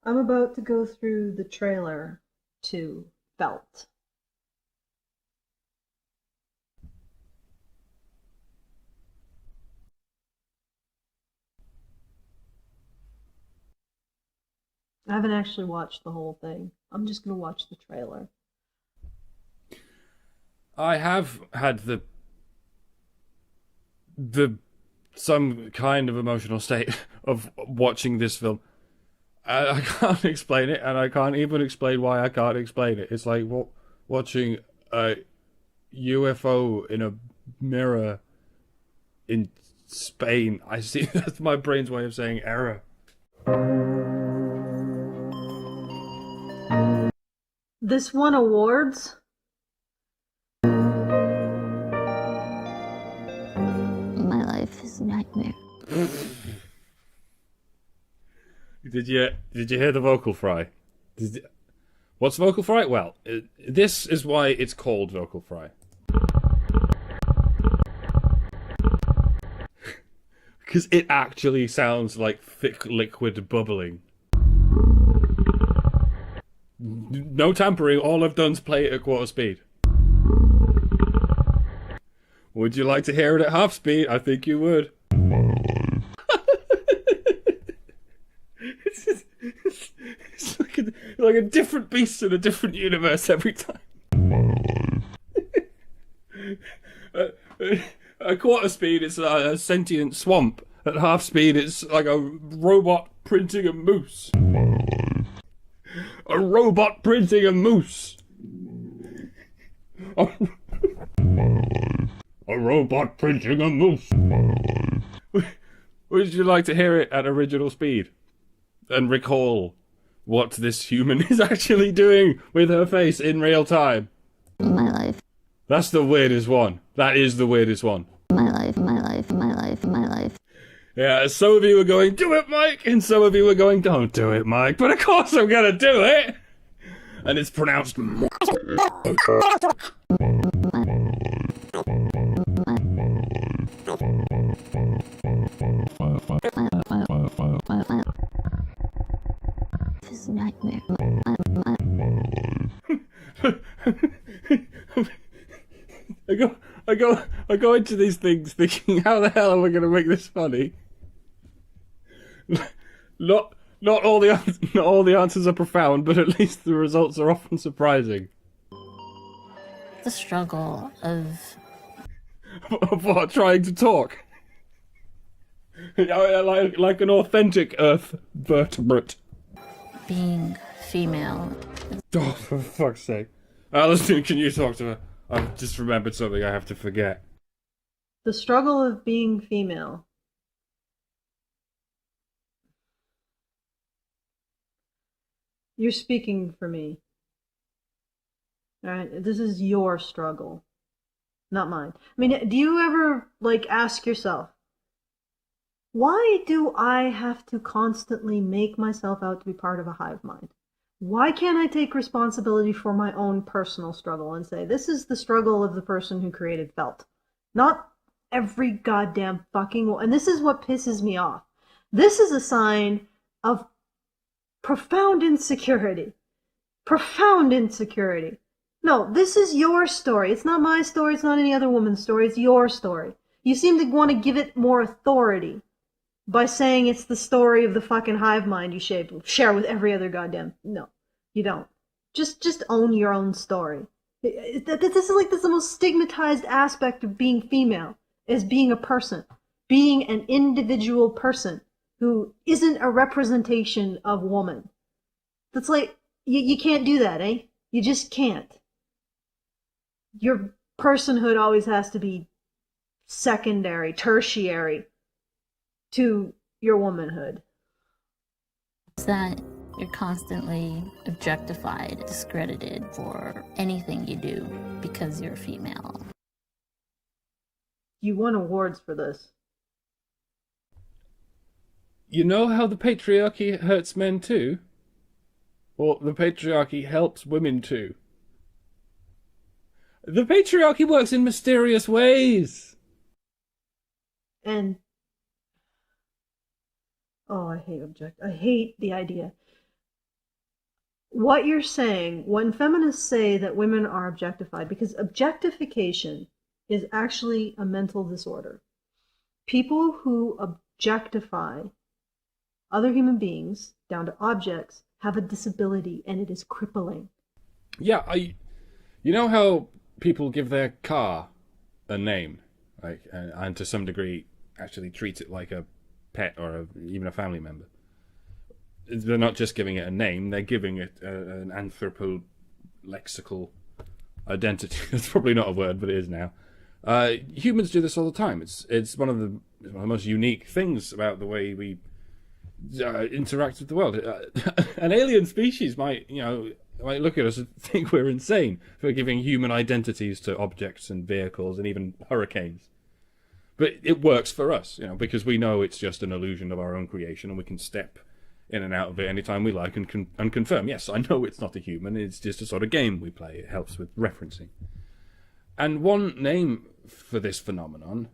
I'm about to go through the trailer to Felt. I haven't actually watched the whole thing. I'm just gonna watch the trailer. I have had the some kind of emotional state of watching this film. I can't explain it, and I can't even explain why I can't explain it. It's like watching a UFO in a mirror in Spain. I see that's my brain's way of saying error. This won awards? My life is a nightmare. Did you hear the vocal fry? What's vocal fry? Well, this is why it's called vocal fry. Because it actually sounds like thick liquid bubbling. No tampering, all I've done's play it at quarter speed. Would you like to hear it at half speed? I think you would. It's like a different beast in a different universe every time. At quarter speed, it's a sentient swamp. At half speed, it's like a robot printing a moose. A robot printing a moose. A robot printing a moose. Would you like to hear it at original speed? And recall what this human is actually doing with her face in real time? My life. That's the weirdest one. That is the weirdest one. My life, my life, my life, my life. Yeah, some of you were going, do it, Mike, and some of you were going, don't do it, Mike. But of course I'm gonna do it! And it's pronounced... It's a nightmare. I go into these things thinking, how the hell am I going to make this funny? Not all the answers are profound, but at least the results are often surprising. The struggle of Of what? Trying to talk? Like an authentic Earth vertebrate. being female. Oh, for fuck's sake. Alison, can you talk to her? I've just remembered something I have to forget. The struggle of being female. You're speaking for me. Alright, this is your struggle, not mine. I mean, do you ever, ask yourself, why do I have to constantly make myself out to be part of a hive mind? Why can't I take responsibility for my own personal struggle and say, this is the struggle of the person who created Felt? Not every goddamn fucking one. And this is what pisses me off. This is a sign of profound insecurity. Profound insecurity. No, this is your story. It's not my story. It's not any other woman's story. It's your story. You seem to want to give it more authority by saying it's the story of the fucking hive mind you share with every other goddamn... No, you don't. Just own your own story. This is the most stigmatized aspect of being female, is being a person. Being an individual person who isn't a representation of woman. That's like, you can't do that, eh? You just can't. Your personhood always has to be secondary, tertiary to your womanhood. It's that you're constantly objectified, discredited for anything you do because you're female. You won awards for this. You know how the patriarchy hurts men too? Well, the patriarchy helps women too. The patriarchy works in mysterious ways. And I hate the idea. what you're saying, when feminists say that women are objectified, because objectification is actually a mental disorder. People who objectify other human beings down to objects have a disability, and it is crippling. Yeah, you know how people give their car a name, like, and to some degree actually treat it like a pet or even a family member. They're not just giving it a name; they're giving it an anthropolexical identity. It's probably not a word, but it is now. Humans do this all the time. It's one of the most unique things about the way we interact with the world. An alien species might look at us and think we're insane for giving human identities to objects and vehicles and even hurricanes. But it works for us, because we know it's just an illusion of our own creation, and we can step in and out of it anytime we like and confirm, yes, I know it's not a human, it's just a sort of game we play. It helps with referencing. And one name for this phenomenon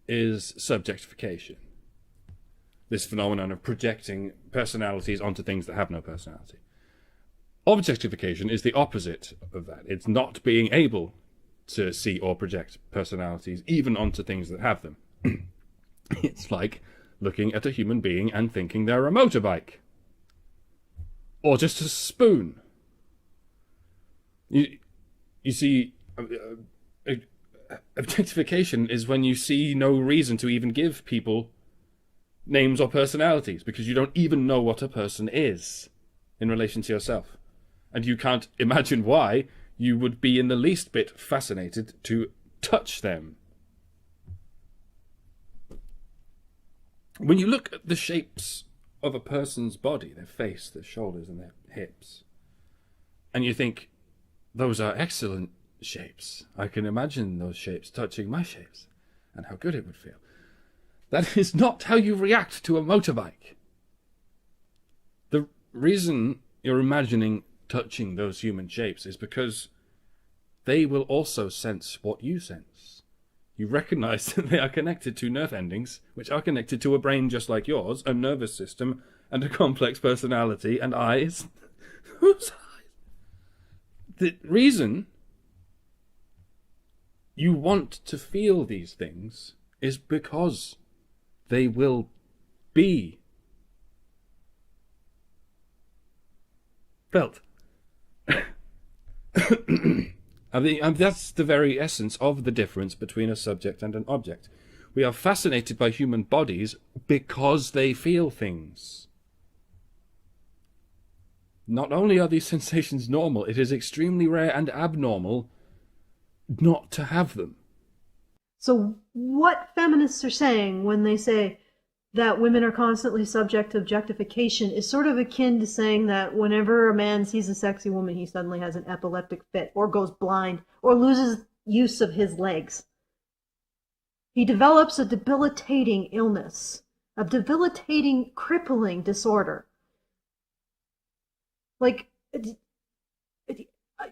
is subjectification. This phenomenon of projecting personalities onto things that have no personality. Objectification is the opposite of that. It's not being able to see or project personalities even onto things that have them. It's like looking at a human being and thinking they're a motorbike. Or just a spoon. You see, objectification is when you see no reason to even give people names or personalities, because you don't even know what a person is in relation to yourself. And you can't imagine why you would be in the least bit fascinated to touch them. When you look at the shapes of a person's body, their face, their shoulders, and their hips, and you think, those are excellent shapes. I can imagine those shapes touching my shapes, and how good it would feel. That is not how you react to a motorbike. The reason you're imagining touching those human shapes is because they will also sense what you sense. You recognize that they are connected to nerve endings, which are connected to a brain just like yours, a nervous system, and a complex personality, and eyes. Whose eyes? The reason you want to feel these things is because they will be felt. And that's the very essence of the difference between a subject and an object. We are fascinated by human bodies because they feel things. Not only are these sensations normal, it is extremely rare and abnormal not to have them. So what feminists are saying when they say that women are constantly subject to objectification is sort of akin to saying that whenever a man sees a sexy woman, he suddenly has an epileptic fit, or goes blind, or loses use of his legs. He develops a debilitating illness, a debilitating, crippling disorder. Like,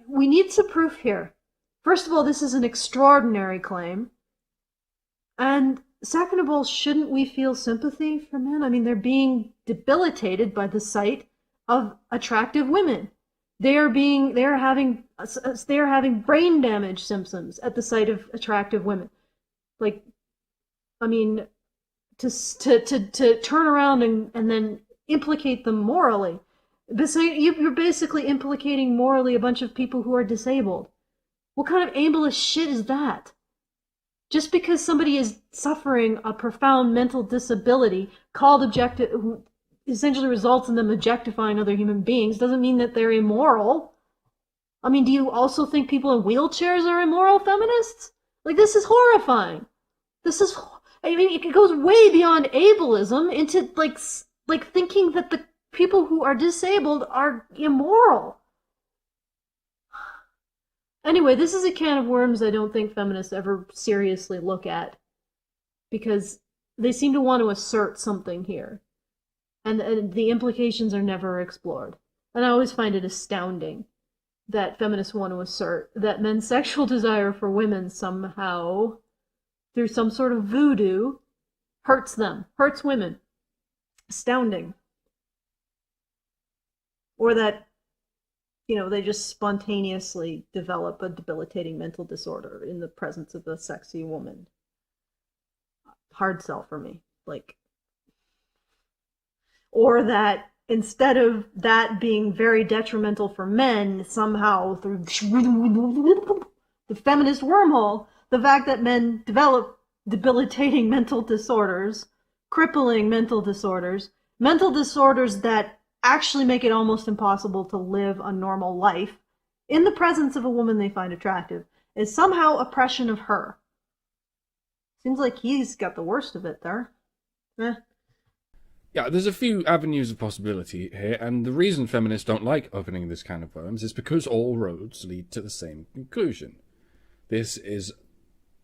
we need some proof here. First of all, this is an extraordinary claim. And second of all, shouldn't we feel sympathy for men? I mean, they're being debilitated by the sight of attractive women. They are having brain damage symptoms at the sight of attractive women. Like, I mean, to turn around and then implicate them morally. You're basically implicating morally a bunch of people who are disabled. What kind of ableist shit is that? Just because somebody is suffering a profound mental disability called objective, who essentially results in them objectifying other human beings, doesn't mean that they're immoral. I mean, do you also think people in wheelchairs are immoral feminists? Like, this is horrifying. It goes way beyond ableism into like thinking that the people who are disabled are immoral. Anyway, this is a can of worms I don't think feminists ever seriously look at, because they seem to want to assert something here, and the implications are never explored. And I always find it astounding that feminists want to assert that men's sexual desire for women somehow, through some sort of voodoo, hurts women. Astounding. Or that they just spontaneously develop a debilitating mental disorder in the presence of a sexy woman. Hard sell for me. Like, or that instead of that being very detrimental for men, somehow through the feminist wormhole, the fact that men develop debilitating mental disorders, crippling mental disorders that actually make it almost impossible to live a normal life in the presence of a woman they find attractive, is somehow oppression of her. Seems like he's got the worst of it there. Yeah, there's a few avenues of possibility here, and the reason feminists don't like opening this kind of worms is because all roads lead to the same conclusion. This is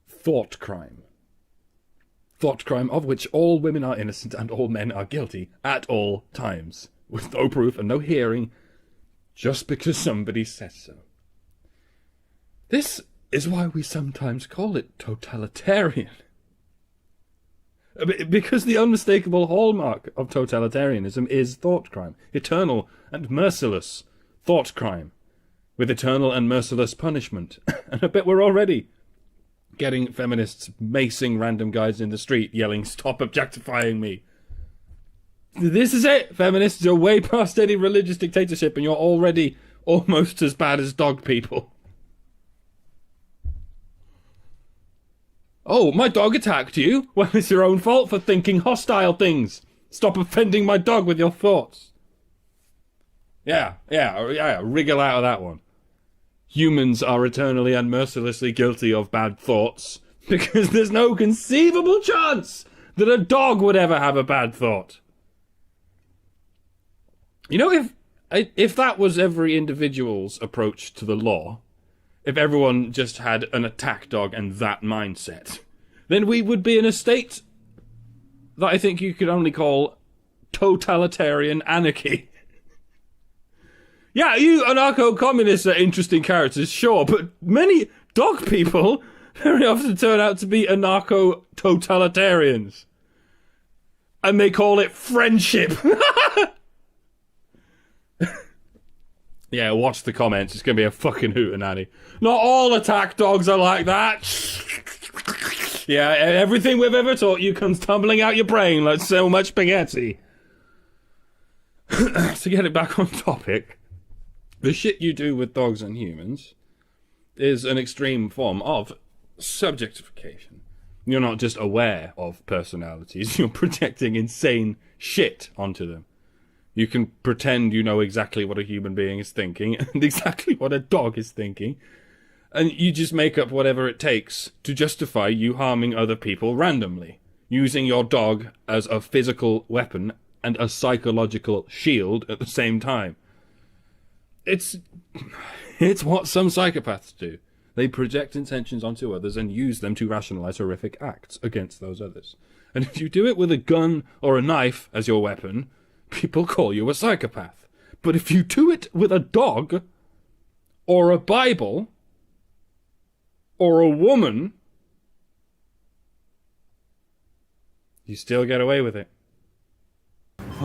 thought crime. Thought crime of which all women are innocent and all men are guilty at all times, with no proof and no hearing, just because somebody says so. This is why we sometimes call it totalitarian. Because the unmistakable hallmark of totalitarianism is thought crime. Eternal and merciless thought crime. With eternal and merciless punishment. And I bet we're already getting feminists macing random guys in the street yelling, "Stop objectifying me." This is it, feminists. You're way past any religious dictatorship and you're already almost as bad as dog people. Oh, my dog attacked you? Well, it's your own fault for thinking hostile things. Stop offending my dog with your thoughts. Yeah, wriggle out of that one. Humans are eternally and mercilessly guilty of bad thoughts because there's no conceivable chance that a dog would ever have a bad thought. You know, if that was every individual's approach to the law, if everyone just had an attack dog and that mindset, then we would be in a state that I think you could only call totalitarian anarchy. Yeah, you anarcho-communists are interesting characters, sure, but many dog people very often turn out to be anarcho-totalitarians. And they call it friendship. Yeah, watch the comments. It's going to be a fucking hootenanny. Not all attack dogs are like that. Yeah, everything we've ever taught you comes tumbling out your brain like so much spaghetti. To get it back on topic, the shit you do with dogs and humans is an extreme form of subjectification. You're not just aware of personalities, you're projecting insane shit onto them. You can pretend you know exactly what a human being is thinking and exactly what a dog is thinking, and you just make up whatever it takes to justify you harming other people randomly, using your dog as a physical weapon and a psychological shield at the same time. It's what some psychopaths do. They project intentions onto others and use them to rationalize horrific acts against those others. And if you do it with a gun or a knife as your weapon, people call you a psychopath. But if you do it with a dog, or a Bible, or a woman, you still get away with it.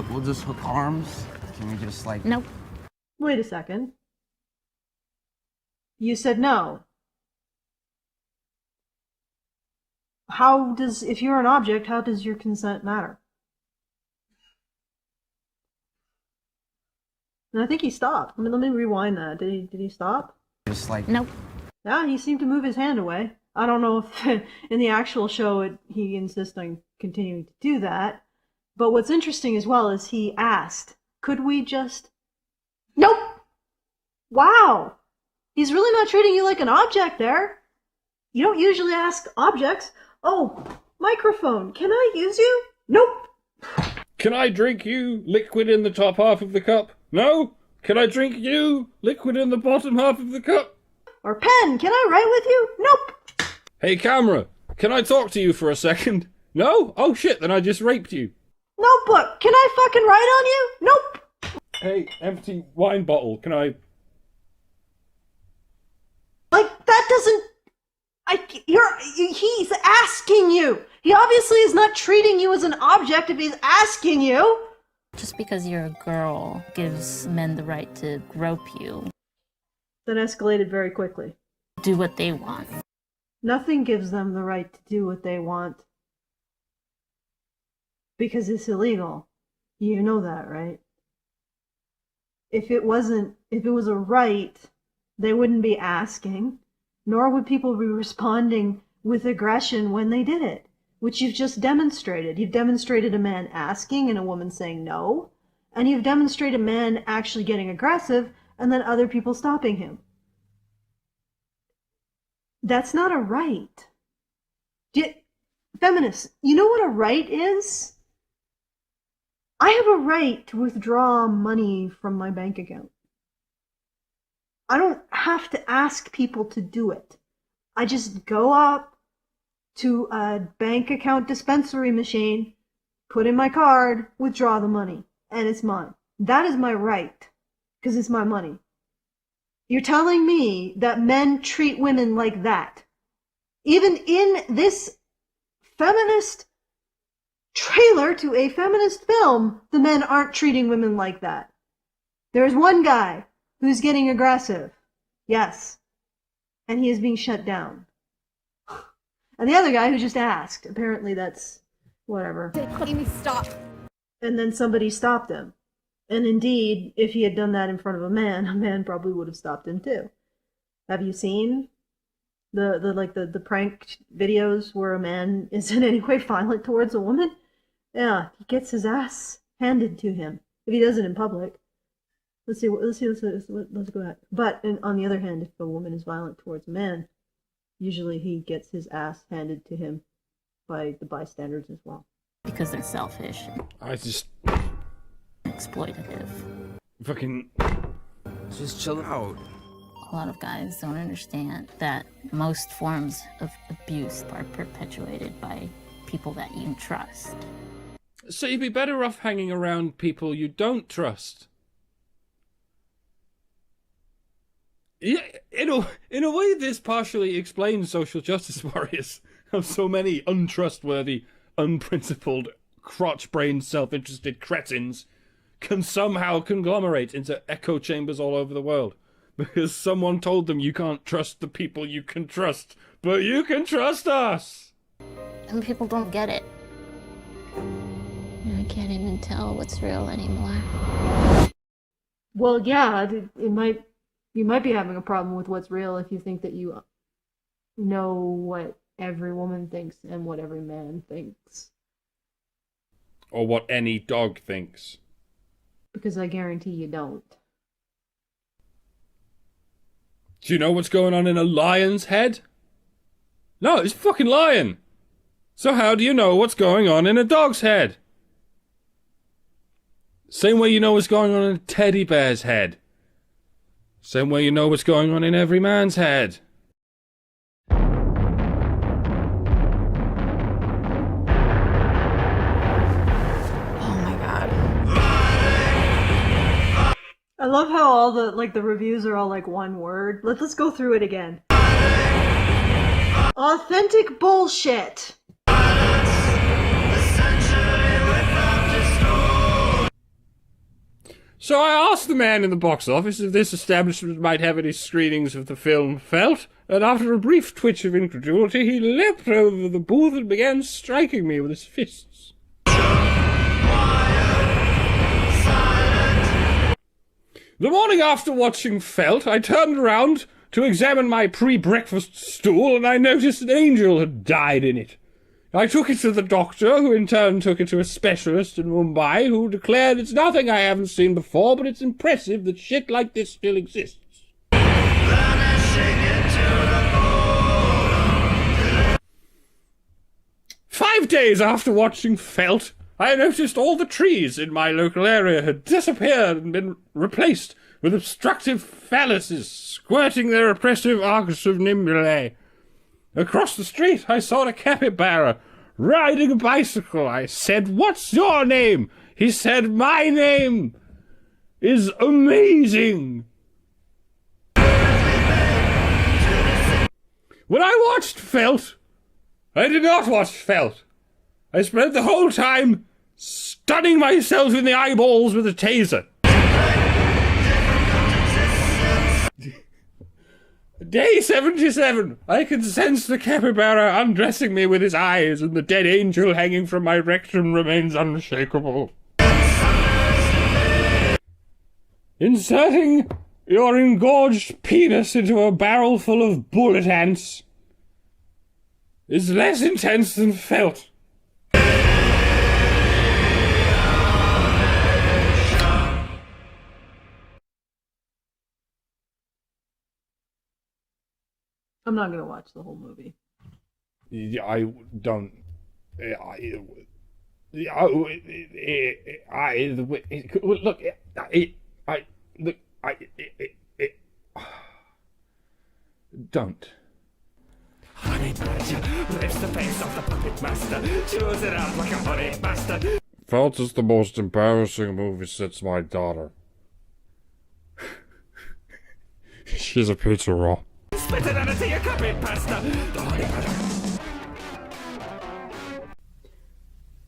We'll just hook arms? Can we just, like... Nope. Wait a second. You said no. If you're an object, how does your consent matter? And I think he stopped. Let me rewind that. Did he stop? Just like... Nope. Yeah, he seemed to move his hand away. I don't know if in the actual show he insists on continuing to do that. But what's interesting as well is he asked, could we just... Nope! Wow! He's really not treating you like an object there. You don't usually ask objects, "Oh, microphone, can I use you?" Nope! Can I drink you liquid in the top half of the cup? No? Can I drink you liquid in the bottom half of the cup? Or pen, can I write with you? Nope! Hey camera, can I talk to you for a second? No? Oh shit, then I just raped you. Notebook, can I fucking write on you? Nope! Hey, empty wine bottle, can I... Like, that doesn't... He's asking you! He obviously is not treating you as an object if he's asking you! Just because you're a girl gives men the right to grope you. That escalated very quickly. Do what they want. Nothing gives them the right to do what they want. Because it's illegal. You know that, right? If it was a right, they wouldn't be asking, nor would people be responding with aggression when they did it, which you've just demonstrated. You've demonstrated a man asking and a woman saying no, and you've demonstrated a man actually getting aggressive and then other people stopping him. That's not a right. Feminists, you know what a right is? I have a right to withdraw money from my bank account. I don't have to ask people to do it. I just go up to a bank account dispensary machine, put in my card, withdraw the money, and it's mine. That is my right, because it's my money. You're telling me that men treat women like that. Even in this feminist trailer to a feminist film, the men aren't treating women like that. There's one guy who's getting aggressive. Yes. And he is being shut down. And the other guy who just asked. Apparently that's whatever. Amy, stop. And then somebody stopped him. And indeed, if he had done that in front of a man probably would have stopped him too. Have you seen the prank videos where a man is in any way violent towards a woman? Yeah, he gets his ass handed to him. If he does it in public. Let's go back. But on the other hand, if a woman is violent towards a man, usually he gets his ass handed to him by the bystanders as well. Because they're selfish. I just... Exploitative. Fucking... Just chill out. A lot of guys don't understand that most forms of abuse are perpetuated by people that you trust. So you'd be better off hanging around people you don't trust. Yeah, in a way, this partially explains social justice warriors of so many untrustworthy, unprincipled, crotch-brained, self-interested cretins can somehow conglomerate into echo chambers all over the world. Because someone told them you can't trust the people you can trust, but you can trust us! And people don't get it. I can't even tell what's real anymore. Well, yeah, you might be having a problem with what's real if you think that you know what every woman thinks and what every man thinks. Or what any dog thinks. Because I guarantee you don't. Do you know what's going on in a lion's head? No, it's a fucking lion. So how do you know what's going on in a dog's head? Same way you know what's going on in a teddy bear's head. Same way you know what's going on in every man's head. Oh my god. I love how all the reviews are all like one word. Let's go through it again. Authentic bullshit. So I asked the man in the box office if this establishment might have any screenings of the film Felt, and after a brief twitch of incredulity, he leapt over the booth and began striking me with his fists. The morning after watching Felt, I turned around to examine my pre-breakfast stool, and I noticed an angel had died in it. I took it to the doctor, who in turn took it to a specialist in Mumbai, who declared it's nothing I haven't seen before, but it's impressive that shit like this still exists. Five days after watching Felt, I noticed all the trees in my local area had disappeared and been replaced with obstructive phalluses squirting their oppressive arcs of nimbulae. Across the street, I saw a capybara riding a bicycle. I said, "What's your name?" He said, "My name is amazing." When I watched Felt, I did not watch Felt. I spent the whole time stunning myself in the eyeballs with a taser. Day 77! I can sense the capybara undressing me with his eyes, and the dead angel hanging from my rectum remains unshakable. Inserting your engorged penis into a barrel full of bullet ants is less intense than felt. I'm not gonna watch the whole movie. I don't. Don't. Honey badger lifts the face of the puppet master, chews it out like a honey bastard. Felt is the most embarrassing movie since my daughter. She's a pizza roll. Spit it out into your puppet pasta. The honey badger.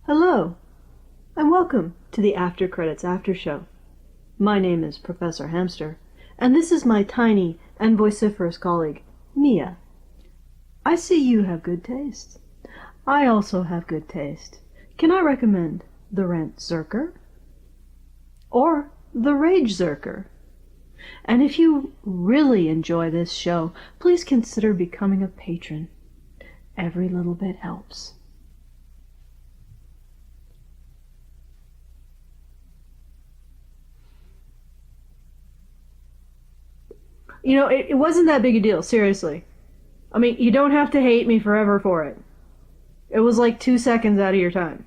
Hello, and welcome to the After Credits After Show. My name is Professor Hamster, and this is my tiny and vociferous colleague, Mia. I see you have good taste. I also have good taste. Can I recommend the Rent Zerker? Or the Rage Zerker? And if you really enjoy this show, please consider becoming a patron. Every little bit helps. You know, it wasn't that big a deal, seriously. I mean, you don't have to hate me forever for it. It was like 2 seconds out of your time.